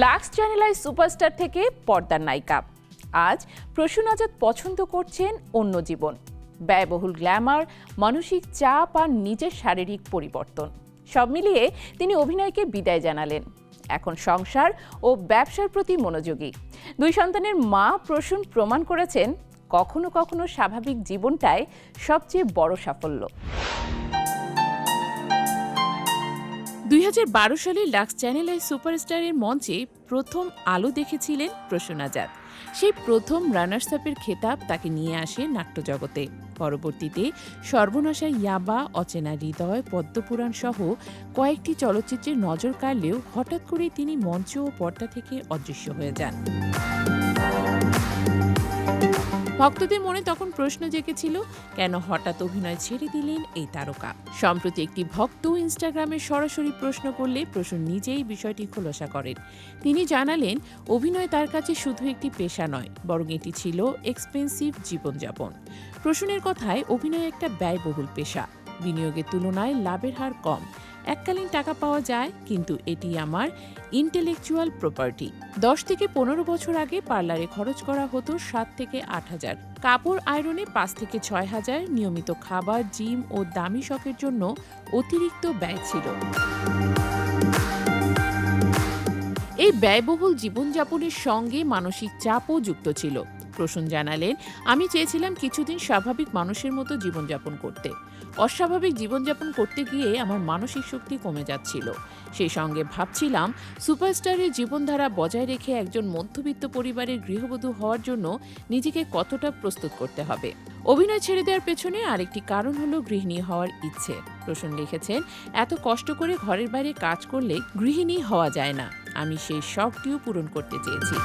Lux চ্যানেলায় superstar থেকে পর্দার নায়িকা। আজ প্রসূন আজাদ পছন্দ করছেন অন্য জীবন। ব্যয়বহুল গ্ল্যামার, মানসিক চাপ আর নিজের শারীরিক পরিবর্তন সব মিলিয়ে তিনি অভিনয়কে বিদায় জানালেন। এখন সংসার ও ব্যবসার প্রতি মনোযোগী। 2 সন্তানের মা প্রসূন প্রমাণ করেছেন কখনো কখনো স্বাভাবিক জীবনটাই সবচেয়ে বড় সাফল্য। 2012 সালে লাক্স চ্যানেল সুপারস্টারের মঞ্চে প্রথম আলো দেখেছিলেন প্রসূন আজাদ। সেই প্রথম রানার্স আপের খেতাব তাকে নিয়ে আসে নাট্যজগতে। পরবর্তীতে সর্বনাশা, ইয়াবা, অচেনা হৃদয়, পদ্মপুরাণ সহ কয়েকটি চলচ্চিত্রে নজর কাড়লেও হঠাৎ করেই তিনি মঞ্চ ও পর্দা থেকে অদৃশ্য হয়ে যান। ভক্তদের মনে তখন প্রশ্ন জেগেছিল, কেন হঠাৎ অভিনয় ছেড়ে দিলেন এই তারকা। সম্প্রতি একটি ভক্ত ইনস্টাগ্রামে সরাসরি প্রশ্ন করলে প্রসূন নিজেই বিষয়টি খোলাসা করেন। তিনি জানালেন, অভিনয় তার কাছে শুধু একটি পেশা নয়, বরং এটি ছিল এক্সপেন্সিভ জীবনযাপন। প্রসূনের কথায়, অভিনয় একটা ব্যয়বহুল পেশা। বিনিয়োগের তুলনায় লাভের হার কম। এককালীন টাকা পাওয়া যায়, কিন্তু এটি আমার ইন্টেলেকচুয়াল প্রপার্টি। 10 থেকে 15 বছর আগে পার্লারে খরচ করা হতো 7 থেকে 8 হাজার, কাপড় আয়রনে 5 থেকে 6 হাজার, নিয়মিত খাবার, জিম ও দামি শখের জন্য অতিরিক্ত ব্যয় ছিল। এই ব্যয়বহুল জীবনযাপনের সঙ্গে মানসিক চাপও যুক্ত ছিল। প্রসূন জানালেন, আমি চেয়েছিলাম কিছুদিন স্বাভাবিক মানুষের মতো জীবনযাপন করতে। অস্বাভাবিক জীবনযাপন করতে গিয়ে আমার মানসিক শক্তি কমে যাচ্ছিল। সেই সঙ্গে ভাবছিলাম, সুপারস্টারের জীবনধারা বজায় রেখে একজন মধ্যবিত্ত পরিবারের গৃহবধূ হওয়ার জন্য নিজেকে কতটা প্রস্তুত করতে হবে। অভিনয় ছেড়ে দেওয়ার পেছনে আরেকটি কারণ হলো গৃহিণী হওয়ার ইচ্ছে। প্রসূন লিখেছেন, এত কষ্ট করে ঘরের বাইরে কাজ করলে গৃহিণী হওয়া যায় না। আমি সেই শখটিও পূরণ করতে চেয়েছি।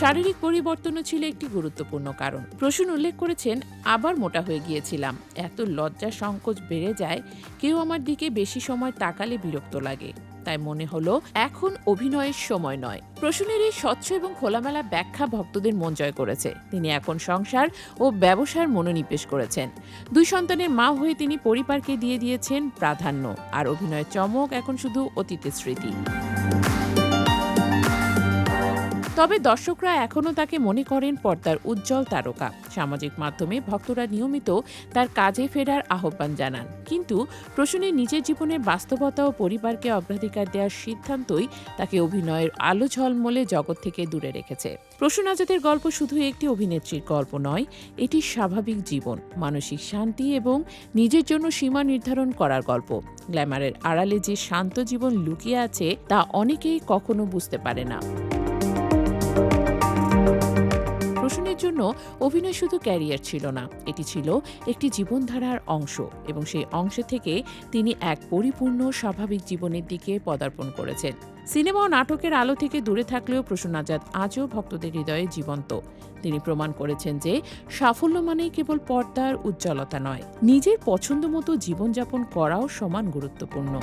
শারীরিক পরিবর্তনও ছিল একটি গুরুত্বপূর্ণ কারণ। প্রসূন উল্লেখ করেছেন, আবার মোটা হয়ে গিয়েছিলাম। এত লজ্জা সংকোচ বেড়ে যায়, কেউ আমার দিকে বেশি সময় তাকালে বিরক্ত লাগে। তাই মনে হলো এখন অভিনয়ের সময় নয়। প্রসূনের এই স্বচ্ছ এবং খোলামেলা ব্যাখ্যা ভক্তদের মন জয় করেছে। তিনি এখন সংসার ও ব্যবসার মনোনিবেশ করেছেন। 2 সন্তানের মা হয়ে তিনি পরিবারকে দিয়ে দিয়েছেন প্রাধান্য, আর অভিনয়ের চমক এখন শুধু অতীতের স্মৃতি। তবে দর্শকরা এখনও তাকে মনে করেন পর্দার উজ্জ্বল তারকা। সামাজিক মাধ্যমে ভক্তরা নিয়মিত তার কাজে ফেরার আহ্বান জানান। কিন্তু প্রসূনের নিজের জীবনের বাস্তবতা ও পরিবারকে অগ্রাধিকার দেওয়ার সিদ্ধান্তই তাকে অভিনয়ের আলো ঝলমলে জগৎ থেকে দূরে রেখেছে। প্রসূন আজাদের গল্প শুধু একটি অভিনেত্রীর গল্প নয়, এটি স্বাভাবিক জীবন, মানসিক শান্তি এবং নিজের জন্য সীমা নির্ধারণ করার গল্প। গ্ল্যামারের আড়ালে যে শান্ত জীবন লুকিয়ে আছে তা অনেকেই কখনো বুঝতে পারে না। প্রসূনের জন্য অভিনয় শুধু ক্যারিয়ার ছিল না, এটি ছিল একটি জীবনধারার অংশ, এবং সেই অংশ থেকে তিনি এক পরিপূর্ণ স্বাভাবিক জীবনের দিকে পদার্পণ করেছেন। সিনেমা ও নাটকের আলো থেকে দূরে থাকলেও প্রসূন আজাদ আজও ভক্তদের হৃদয়ে জীবন্ত। তিনি প্রমাণ করেছেন যে সাফল্য মানেই কেবল পর্দার উজ্জ্বলতা নয়, নিজের পছন্দ মতো জীবনযাপন করাও সমান গুরুত্বপূর্ণ।